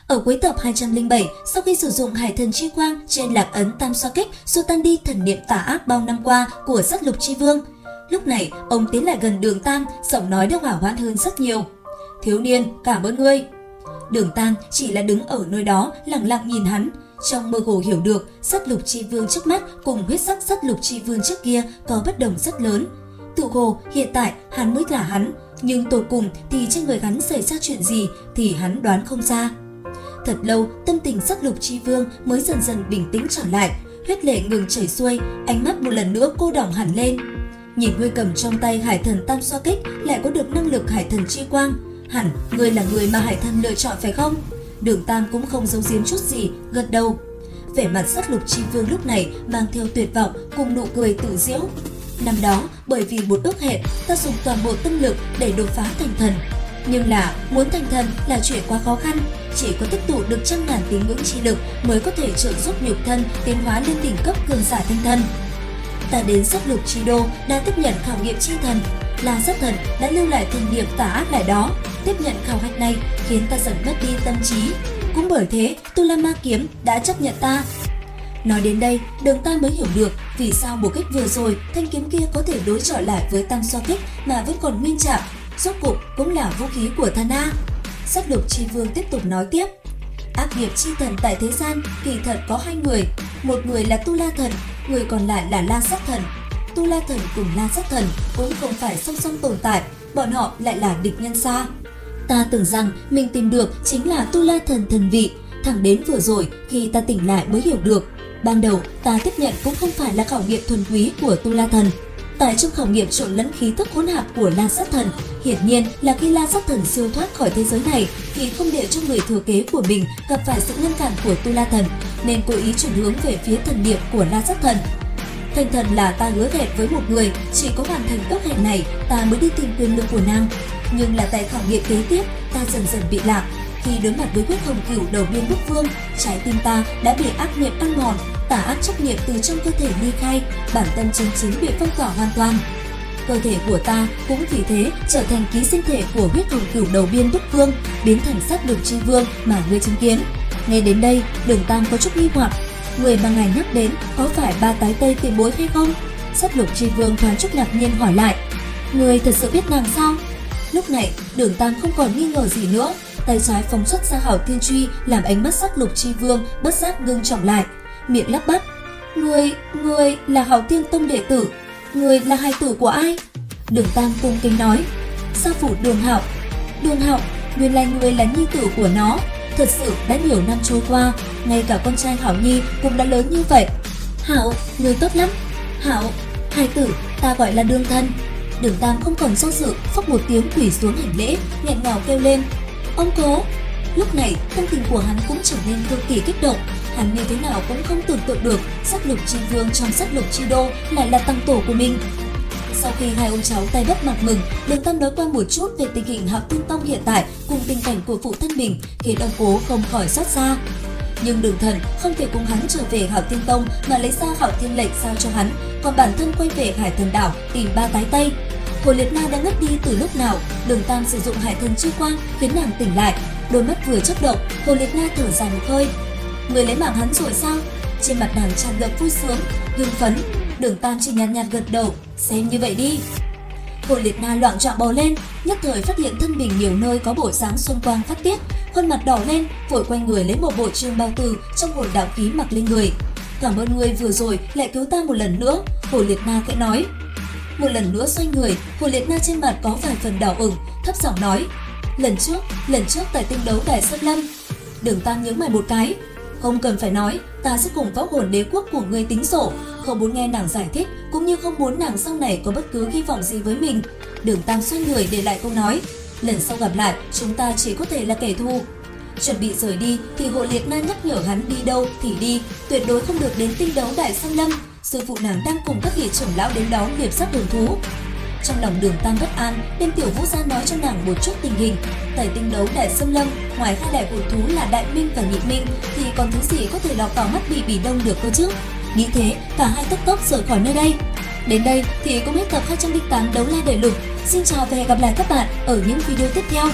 Ở cuối tập 207, sau khi sử dụng hải thần chi quang trên lạc ấn tam xoa kích xua tan đi thần niệm tà ác bao năm qua của Sát Lục Chi Vương. Lúc này, ông tiến lại gần Đường Tam, giọng nói đã hỏa hoãn hơn rất nhiều. Thiếu niên, cảm ơn ngươi. Đường Tam chỉ là đứng ở nơi đó lặng lặng nhìn hắn. Trong mơ hồ hiểu được, Sát Lục Chi Vương trước mắt cùng huyết sắc Sát Lục Chi Vương trước kia có bất đồng rất lớn. Tự hồ hiện tại hắn mới là hắn, nhưng tột cùng thì trên người hắn xảy ra chuyện gì thì hắn đoán không ra. Thật lâu, tâm tình Sát Lục Chi Vương mới dần dần bình tĩnh trở lại, huyết lệ ngừng chảy xuôi, ánh mắt một lần nữa cô đọng hẳn lên. Nhìn ngươi cầm trong tay hải thần tam xoa kích lại có được năng lực hải thần chi quang, hẳn ngươi là người mà hải thần lựa chọn phải không? Đường Tam cũng không giấu giếm chút gì, gật đầu. Vẻ mặt Sát Lục Chi Vương lúc này mang theo tuyệt vọng cùng nụ cười tự giễu. Năm đó, bởi vì một ước hẹn, ta dùng toàn bộ tâm lực để đột phá thành thần. Nhưng là muốn thành thần là chuyện quá khó khăn, chỉ có tích tụ được trăm ngàn tín ngưỡng chi lực mới có thể trợ giúp nhục thân tiến hóa lên đỉnh cấp cường giả tinh thần. Ta đến Sát Lục Chi Đô đã tiếp nhận khảo nghiệm chi thần. La Sát Thần đã lưu lại thần niệm tà ác lại đó. Tiếp nhận khảo hạch này khiến ta dần mất đi tâm trí. Cũng bởi thế, Tu La Ma Kiếm đã chấp nhận ta. Nói đến đây, Đường Tam mới hiểu được vì sao một kích vừa rồi thanh kiếm kia có thể đối chọi lại với tam xoa kích mà vẫn còn nguyên trạng. Rốt cục cũng là vũ khí của thần A. Sát Lục Chi Vương tiếp tục nói tiếp. Ác nghiệp chi thần tại thế gian kỳ thật có hai người, một người là Tu La Thần, người còn lại là La Sát Thần. Tu La Thần cùng La Sát Thần cũng không phải song song tồn tại, bọn họ lại là địch nhân xa. Ta tưởng rằng mình tìm được chính là Tu La Thần thần vị, thẳng đến vừa rồi khi ta tỉnh lại mới hiểu được. Ban đầu ta tiếp nhận cũng không phải là khảo nghiệm thuần túy của Tu La Thần. Tại trong khảo nghiệm trộn lẫn khí tức hỗn hợp của La Sát Thần, hiển nhiên là khi La Sát Thần siêu thoát khỏi thế giới này thì không để cho người thừa kế của mình gặp phải sự ngăn cản của Tu La Thần, nên cố ý chuyển hướng về phía thần niệm của La Sát Thần. Thành thần là ta hứa hẹn với một người, chỉ có hoàn thành ước hẹn này ta mới đi tìm quyền lực của nàng. Nhưng là tại khảo nghiệm kế tiếp, ta dần dần bị lạc. Khi đối mặt với huyết hồng cửu đầu biên bức vương, trái tim ta đã bị ác niệm ăn mòn, tà ác chấp niệm từ trong cơ thể ly khai, bản thân chân chính bị phong tỏa hoàn toàn. Cơ thể của ta cũng vì thế trở thành ký sinh thể của huyết hồng cửu đầu biên bức vương, biến thành Sát Lục Chi Vương mà ngươi chứng kiến. Nghe đến đây, Đường Tam có chút nghi hoặc, người mà ngài nhắc đến có phải ba tái tây tiền bối hay không? Sát Lục Chi Vương thoáng chút ngạc nhiên hỏi lại, người thật sự biết nàng sao? Lúc này, Đường Tam không còn nghi ngờ gì nữa, tay trái phóng xuất ra Hảo Thiên Truy làm ánh mắt Sát Lục Chi Vương bất giác ngưng trọng lại, miệng lắp bắp, người là Hảo Thiên Tông đệ tử, người là hài tử của ai? Đường Tam cung kính nói, Sa Phủ Đường Hạo, nguyên lai người là nhi tử của nó. Thật sự đã nhiều năm trôi qua, ngay cả con trai Hảo Nhi cũng đã lớn như vậy. Hạo, người tốt lắm. Hạo, hài tử, ta gọi là Đường Thân. Đường Tam không còn do dự, phốc một tiếng quỳ xuống hành lễ, nghẹn ngào kêu lên, ông cố. Lúc này tâm tình của hắn cũng trở nên cực kỳ kích động. Hắn như thế nào cũng không tưởng tượng được Sát Lục Chi Vương trong Sát Lục Chi Đô lại là tăng tổ của mình. Sau khi hai ông cháu tay bắt mặt mừng, Đường Tam nói qua một chút về tình hình Hạo Thiên Tông hiện tại cùng tình cảnh của phụ thân mình, khiến ông cố không khỏi xót xa. Nhưng Đường Thần không thể cùng hắn trở về Hạo Thiên Tông mà lấy ra Hạo Thiên lệnh giao cho hắn, còn bản thân quay về Hải Thần Đảo tìm ba tái tây. Hồ Liệt Na đã ngất đi từ lúc nào, Đường Tam sử dụng hải thần chi quang khiến nàng tỉnh lại, đôi mắt vừa chớp động, Hồ Liệt Na thở dài một hơi. Người lấy mạng hắn rồi sao? Trên mặt nàng tràn ngập vui sướng, hưng phấn. Đường Tam chỉ nhàn nhạt gật đầu, xem như vậy đi. Hồ Liệt Na loạng choạng bò lên, nhất thời phát hiện thân mình nhiều nơi có bộ dáng xuân quang phát tiết, khuôn mặt đỏ lên, vội quay người lấy một bộ trương bao tử trong hồn đạo khí mặc lên người. Cảm ơn người vừa rồi lại cứu ta một lần nữa, Hồ Liệt Na khẽ nói. Một lần nữa xoay người, Hồ Liệt Na trên mặt có vài phần đỏ ửng, thấp giọng nói, lần trước tại tinh đấu Đại Sơn Lâm. Đường Tam nhướng mày một cái, không cần phải nói, ta sẽ cùng võ hồn đế quốc của ngươi tính sổ, không muốn nghe nàng giải thích, cũng như không muốn nàng sau này có bất cứ hy vọng gì với mình. Đường Tam xoay người để lại câu nói, lần sau gặp lại chúng ta chỉ có thể là kẻ thù. Chuẩn bị rời đi thì Hồ Liệt Na nhắc nhở hắn đi đâu thì đi, tuyệt đối không được đến tinh đấu Đại Sơn Lâm. Sư phụ nàng đang cùng các vị trưởng lão đến đó liệp sát đường thú. Trong lòng Đường Tam bất an, nên Tiểu Vũ ra nói cho nàng một chút tình hình. Tại tinh đấu Đại Sơn Lâm, ngoài hai đại hồn thú là Đại Minh và Nhị Minh thì còn thứ gì có thể lọt vào mắt Bỉ Đông được cơ chứ? Nghĩ thế, cả hai tốc tốc rời khỏi nơi đây. Đến đây thì cũng hết tập 208 Đấu La Đại Lục. Xin chào và hẹn gặp lại các bạn ở những video tiếp theo.